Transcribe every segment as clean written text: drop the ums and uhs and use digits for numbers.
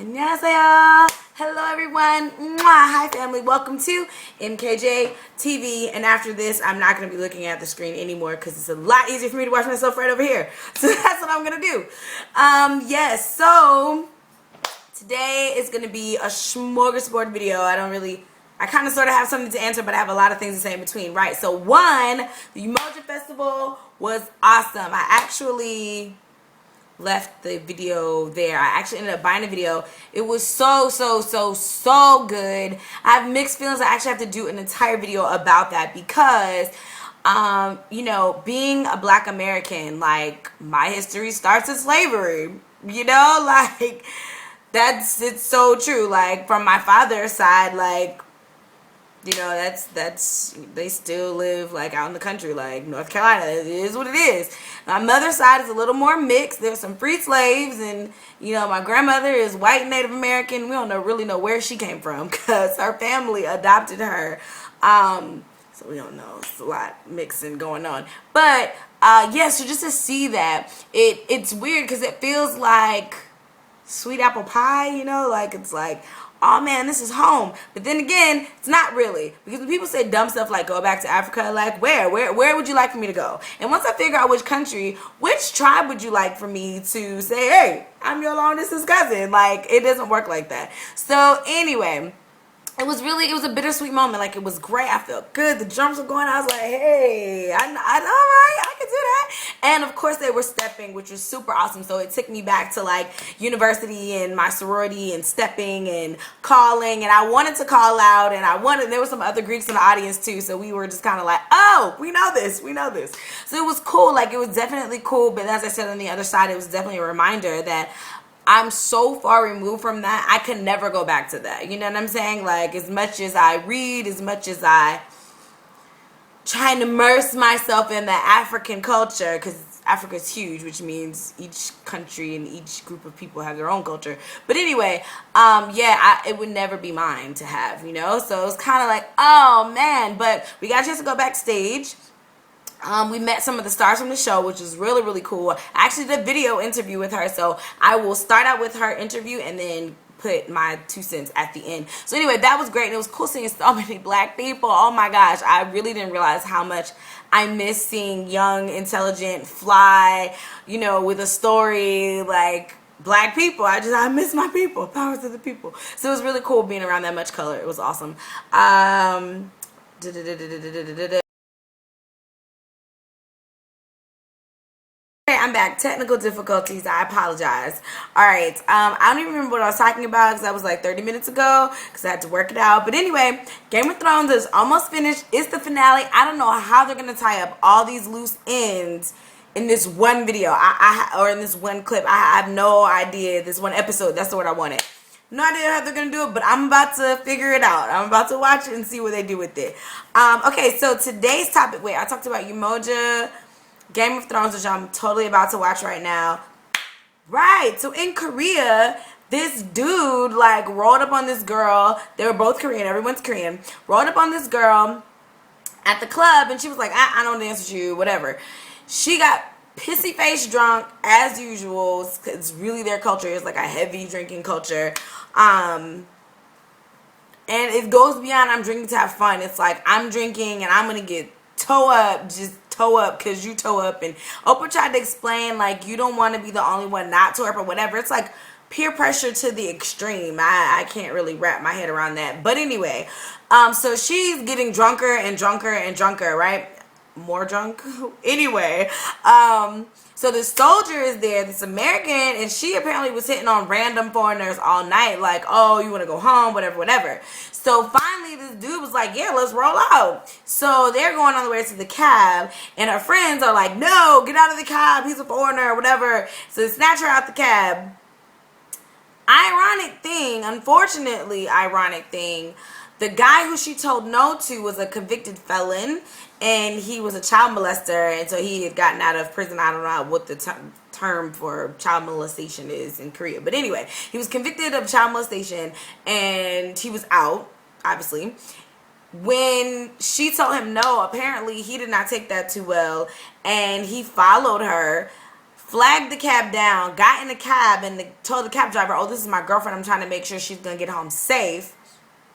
안녕하세요. Hello everyone. Hi family. Welcome to MKJTV. And after this, I'm not going to be looking at the screen anymore because it's a lot easier for me to watch myself right over here. So that's what I'm going to do. Yes, so today is going to be a smorgasbord video. I kind of sort of have something to answer, but I have a lot of things to say in between. Right, so one, the Emoji Festival was awesome. I actually left the video there. I actually ended up buying the video. It was so good. I have mixed feelings. I actually have to do an entire video about that because you know, being a Black American, like, my history starts with slavery, you know, like, it's so true. Like, from my father's side, like, you know, that's they still live like out in the country, like North Carolina. It is what it is. My mother's side is a little more mixed. There's some free slaves, and you know, my grandmother is white Native American. We don't really know where she came from because her family adopted her. So we don't know. It's a lot mixing going on. But yeah, so just to see that, it's weird because it feels like sweet apple pie, you know, like it's like, oh man, this is home. But then again, it's not really. Because when people say dumb stuff like go back to Africa, like where would you like for me to go? And once I figure out which country, which tribe would you like for me to say, hey, I'm your long distance cousin? Like, it doesn't work like that. So anyway, it was a bittersweet moment. Like, it was great. I felt good. The drums were going. I was like, hey, I all right, I can do that. And of course they were stepping, which was super awesome. So it took me back to like university and my sorority and stepping and calling. And I wanted to call out, and there were some other Greeks in the audience too. So we were just kind of like, oh, we know this. So it was cool. Like, it was definitely cool. But as I said, on the other side, it was definitely a reminder that I'm so far removed from that, I could never go back to that. You know what I'm saying? Like, as much as I read, as much as I try and immerse myself in the African culture, because Africa is huge, which means each country and each group of people have their own culture. But anyway, yeah, it would never be mine to have, you know? So it was kind of like, oh, man. But we got a chance to go backstage. We met some of the stars from the show, which was really cool. I actually did a video interview with her, so I will start out with her interview and then put my 2 cents at the end. So anyway, that was great, and it was cool seeing so many Black people. Oh my gosh, I really didn't realize how much I miss seeing young, intelligent, fly, you know, with a story, like, Black people. I miss my people. Power to the people. So it was really cool being around that much color. It was awesome. I'm back. Technical difficulties. I apologize. All right. I don't even remember what I was talking about because that was like 30 minutes ago because I had to work it out. But anyway, Game of Thrones is almost finished. It's the finale. I don't know how they're going to tie up all these loose ends in this one video or in this one clip. I have no idea. This one episode. That's the word I wanted. No idea how they're going to do it, but I'm about to figure it out. I'm about to watch it and see what they do with it. Okay, so today's topic. Wait, I talked about Umoja, Game of Thrones, which I'm totally about to watch right now. Right, so in Korea, this dude, like, rolled up on this girl. They were both Korean. Everyone's Korean. Rolled up on this girl at the club, and she was like, I don't dance with you, whatever. She got pissy-face drunk, as usual. It's really their culture. It's like a heavy drinking culture. And it goes beyond I'm drinking to have fun. It's like I'm drinking, and I'm going to get toe up, just toe up because you toe up. And Oprah tried to explain, like, you don't want to be the only one not toe up or whatever. It's like peer pressure to the extreme. I can't really wrap my head around that. But anyway, so she's getting drunker and drunker and drunker, right? More drunk. Anyway, so the soldier is there, this American, and she apparently was hitting on random foreigners all night, like, oh, you want to go home, whatever. So finally this dude was like, yeah, let's roll out. So they're going on the way to the cab, and her friends are like, no, get out of the cab, he's a foreigner, whatever. So they snatch her out the cab. Unfortunately ironic thing, the guy who she told no to was a convicted felon, and he was a child molester, and so he had gotten out of prison. I don't know what the term for child molestation is in Korea. But anyway, he was convicted of child molestation, and he was out, obviously. When she told him no, apparently he did not take that too well, and he followed her flagged the cab down, got in the cab, and told the cab driver, oh, this is my girlfriend. I'm trying to make sure she's going to get home safe.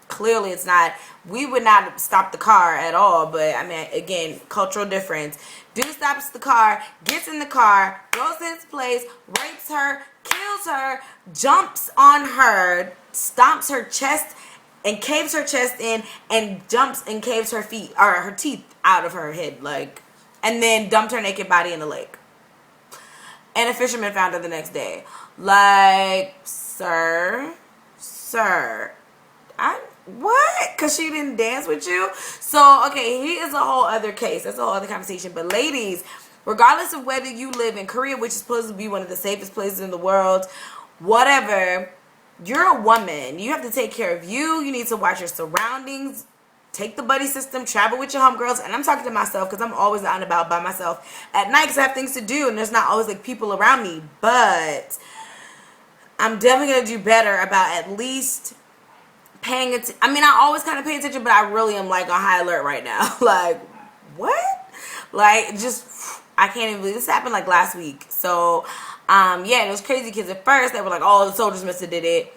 Clearly, it's not. We would not stop the car at all. But, I mean, again, cultural difference. Dude stops the car, gets in the car, goes to his place, rapes her, kills her, jumps on her, stomps her chest, and caves her chest in, and jumps and caves her feet, or her teeth out of her head, like, and then dumped her naked body in the lake. And a fisherman found her the next day. Like, sir, what? Because she didn't dance with you? So, okay, he is a whole other case. That's a whole other conversation. But ladies, regardless of whether you live in Korea, which is supposed to be one of the safest places in the world, whatever, you're a woman. You have to take care of you. You need to watch your surroundings. Take the buddy system. Travel with your homegirls. And I'm talking to myself because I'm always out and about by myself at night because I have things to do and there's not always like people around me. But I'm definitely going to do better about at least paying attention. I mean, I always kind of pay attention, but I really am like on high alert right now. Like, what? Like, just, I can't even believe this happened like last week. So, yeah, it was crazy because at first they were like, oh, the soldiers must have did it.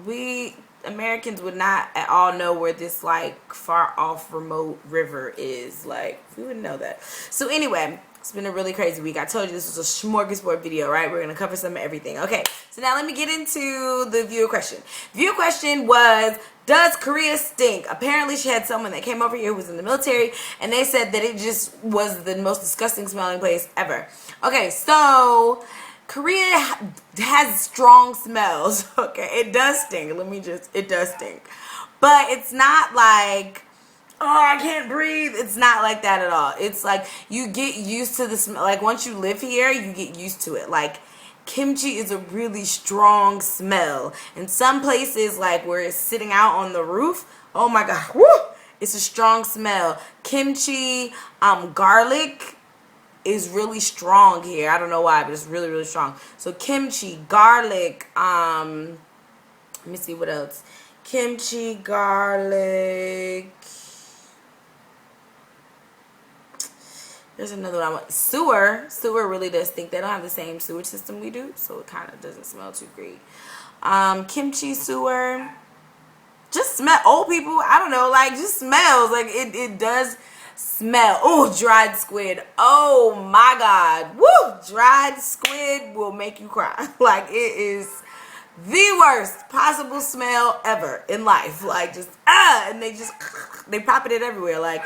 We Americans would not at all know where this like far off remote river is. Like, we wouldn't know that. So anyway, it's been a really crazy week. I told you this was a smorgasbord video, right? We're going to cover some of everything. Okay, so now let me get into the viewer question. Viewer question was, does Korea stink? Apparently she had someone that came over here who was in the military, and they said that it just was the most disgusting smelling place ever. Okay, so Korea has strong smells. Okay, it does stink. It does stink. But it's not like, oh, I can't breathe. It's not like that at all. It's like you get used to the smell. Like once you live here, you get used to it. Like kimchi is a really strong smell. In some places, like where it's sitting out on the roof, oh my God, woo! It's a strong smell. Kimchi, garlic is really strong here. I don't know why, but it's really, really strong. So kimchi, garlic, let me see what else. Kimchi, garlic. There's another one I want. Sewer really does stink. They don't have the same sewage system we do, so it kind of doesn't smell too great. Kimchi, sewer. Just smell. Old people, I don't know, like just smells. Like it does smell. Oh, dried squid. Oh my God. Woo! Dried squid will make you cry. Like it is the worst possible smell ever in life. Like just and they popping it everywhere. Like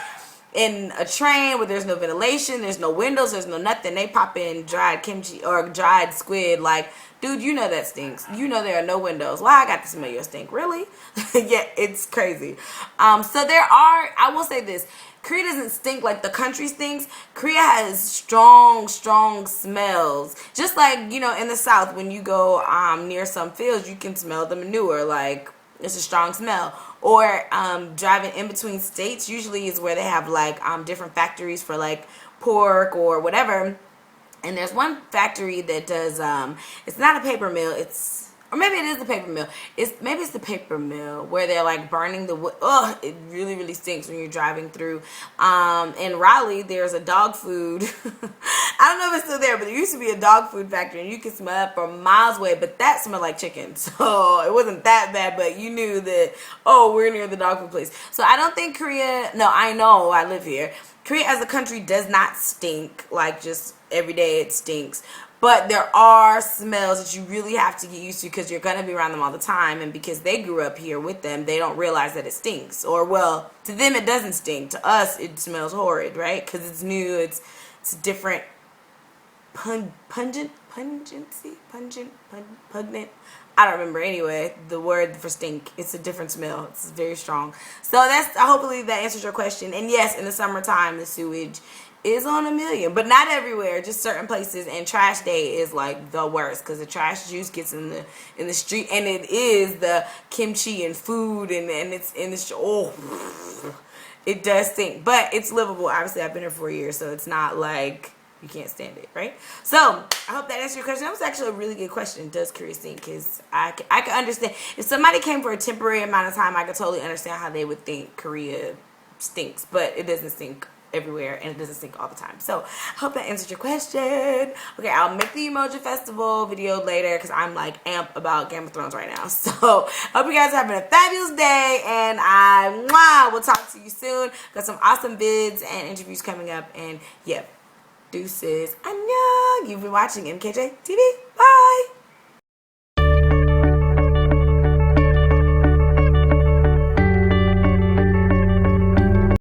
in a train where there's no ventilation, there's no windows, there's no nothing, they pop in dried kimchi or dried squid. Like, dude, you know that stinks. You know there are no windows. Why I got to smell your stink? Really? Yeah, it's crazy. So there are, I will say this, Korea doesn't stink like the country stinks. Korea has strong smells. Just like, you know, in the South, when you go near some fields, you can smell the manure. Like, it's a strong smell. Or driving in between states usually is where they have like different factories for like pork or whatever. And there's one factory that does it's not a paper mill, or maybe it is the paper mill. Maybe it's the paper mill where they're like burning the wood. Ugh, it really, really stinks when you're driving through. In Raleigh, there's a dog food. I don't know if it's still there, but there used to be a dog food factory, and you could smell it from miles away. But that smelled like chicken, so it wasn't that bad. But you knew that, oh, we're near the dog food place. So I don't think Korea. No, I know, I live here. Korea as a country does not stink like just every day it stinks. But there are smells that you really have to get used to because you're going to be around them all the time. And because they grew up here with them, they don't realize that it stinks. Or, well, to them it doesn't stink. To us, it smells horrid, right? Because it's new. It's different. Pungent. I don't remember. Anyway, the word for stink. It's a different smell. It's very strong. So hopefully that answers your question. And yes, in the summertime, the sewage is on a million, but not everywhere, just certain places. And trash day is like the worst because the trash juice gets in the street, and it is the kimchi and food, and it's in the oh, it does stink, but it's livable. Obviously, I've been here for 4 years, so it's not like you can't stand it, right? So I hope that answered your question. That was actually a really good question. Does Korea stink? Because I can understand if somebody came for a temporary amount of time, I could totally understand how they would think Korea stinks, but it doesn't stink everywhere and it doesn't stink all the time. So I hope that answered your question. Okay, I'll make the emoji festival video later because I'm like amped about Game of Thrones right now. So hope you guys are having a fabulous day, and I will talk to you soon. Got some awesome vids and interviews coming up, and yeah, deuces. Annyeong. You've been watching MKJ TV. Bye.